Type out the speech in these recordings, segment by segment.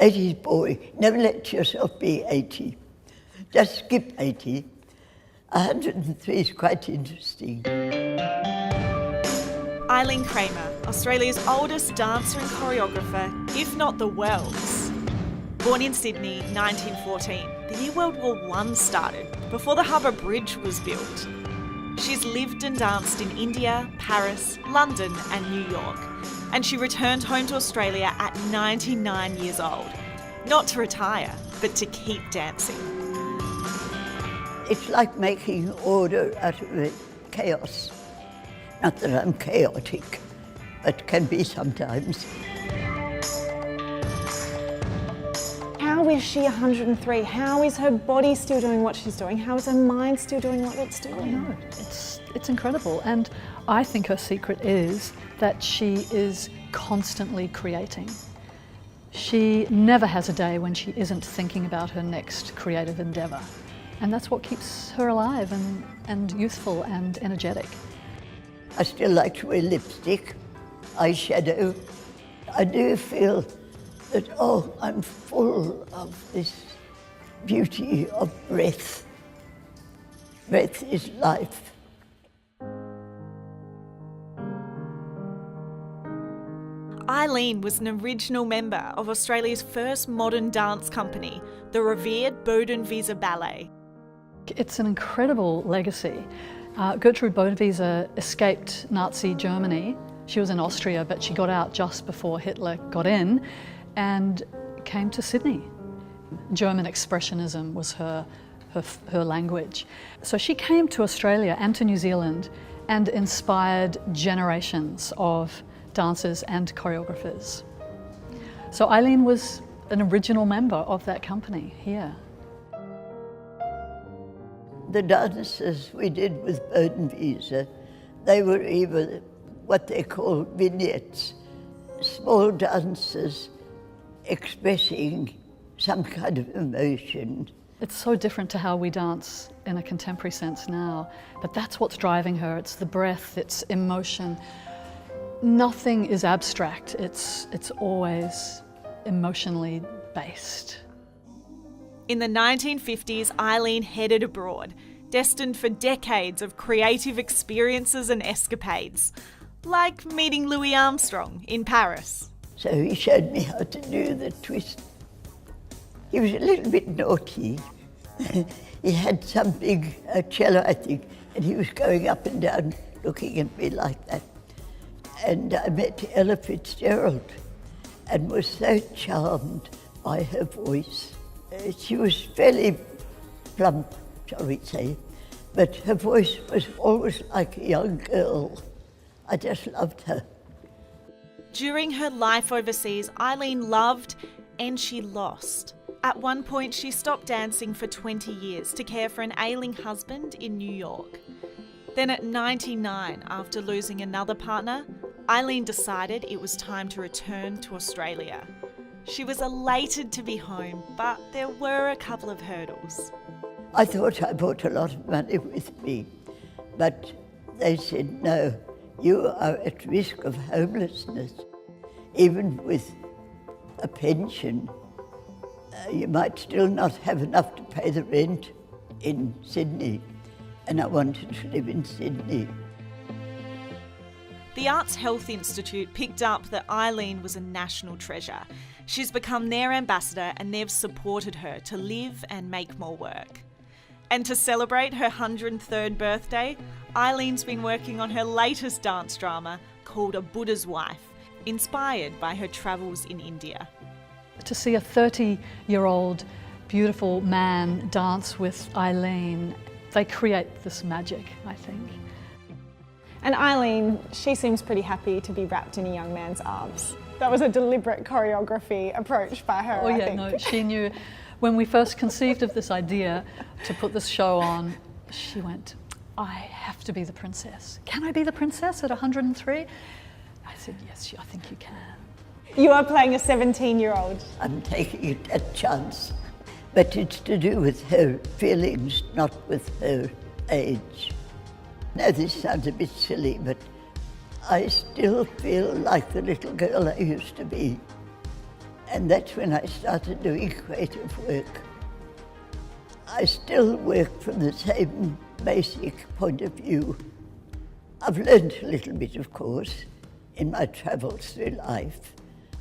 80s boy. Never let yourself be 80. Just skip 80. 103 is quite interesting. Eileen Kramer, Australia's oldest dancer and choreographer, if not the world's. Born in Sydney, 1914, the year World War I started, before the Harbour Bridge was built. She's lived and danced in India, Paris, London and New York, and she returned home to Australia at 99 years old. Not to retire, but to keep dancing. It's like making order out of chaos. Not that I'm chaotic, but can be sometimes. How is she 103? How is her body still doing what she's doing? How is her mind still doing what it's doing? I know, it's incredible. And I think her secret is that she is constantly creating. She never has a day when she isn't thinking about her next creative endeavour. And that's what keeps her alive and youthful and energetic. I still like to wear lipstick, eyeshadow. I do feel that, oh, I'm full of this beauty of breath. Breath is life. Eileen was an original member of Australia's first modern dance company, the revered Bodenwieser Ballet. It's an incredible legacy. Gertrude Bodenwieser escaped Nazi Germany. She was in Austria, but she got out just before Hitler got in and came to Sydney. German expressionism was her language. So she came to Australia and to New Zealand and inspired generations of dancers and choreographers. So Eileen was an original member of that company here. The dances we did with Bodenwieser, they were either what they call vignettes, small dances expressing some kind of emotion. It's so different to how we dance in a contemporary sense now, but that's what's driving her. It's the breath, it's emotion. Nothing is abstract, it's always emotionally based. In the 1950s, Eileen headed abroad, destined for decades of creative experiences and escapades, like meeting Louis Armstrong in Paris. So he showed me how to do the twist. He was a little bit naughty. He had some big cello, I think, and he was going up and down looking at me like that. And I met Ella Fitzgerald and was so charmed by her voice. She was fairly plump, shall we say, but her voice was always like a young girl. I just loved her. During her life overseas, Eileen loved and she lost. At one point, she stopped dancing for 20 years to care for an ailing husband in New York. Then at 99, after losing another partner, Eileen decided it was time to return to Australia. She was elated to be home, but there were a couple of hurdles. I thought I brought a lot of money with me, but they said, no, you are at risk of homelessness. Even with a pension, you might still not have enough to pay the rent in Sydney, and I wanted to live in Sydney. The Arts Health Institute picked up that Eileen was a national treasure. She's become their ambassador and they've supported her to live and make more work. And to celebrate her 103rd birthday, Eileen's been working on her latest dance drama called A Buddha's Wife, inspired by her travels in India. To see a 30-year-old beautiful man dance with Eileen, they create this magic, I think. And Eileen, she seems pretty happy to be wrapped in a young man's arms. That was a deliberate choreography approach by her, I think. No, she knew. When we first conceived of this idea to put this show on, she went, I have to be the princess. Can I be the princess at 103? I said, yes, I think you can. You are playing a 17-year-old. I'm taking a chance, but it's to do with her feelings, not with her age. Now this sounds a bit silly, but I still feel like the little girl I used to be. And that's when I started doing creative work. I still work from the same basic point of view. I've learned a little bit, of course, in my travels through life,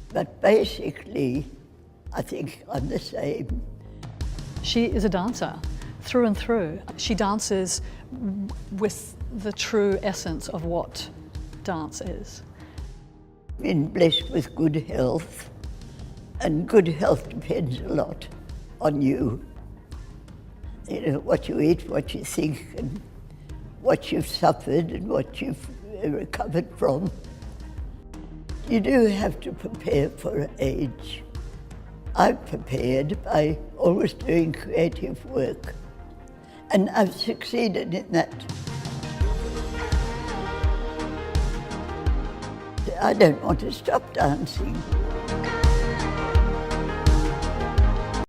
but basically, I think I'm the same. She is a dancer through and through. She dances with the true essence of what dance is. Been blessed with good health, and good health depends a lot on you. You know, what you eat, what you think, and what you've suffered and what you've recovered from. You do have to prepare for age. I've prepared by always doing creative work, and I've succeeded in that. I don't want to stop dancing.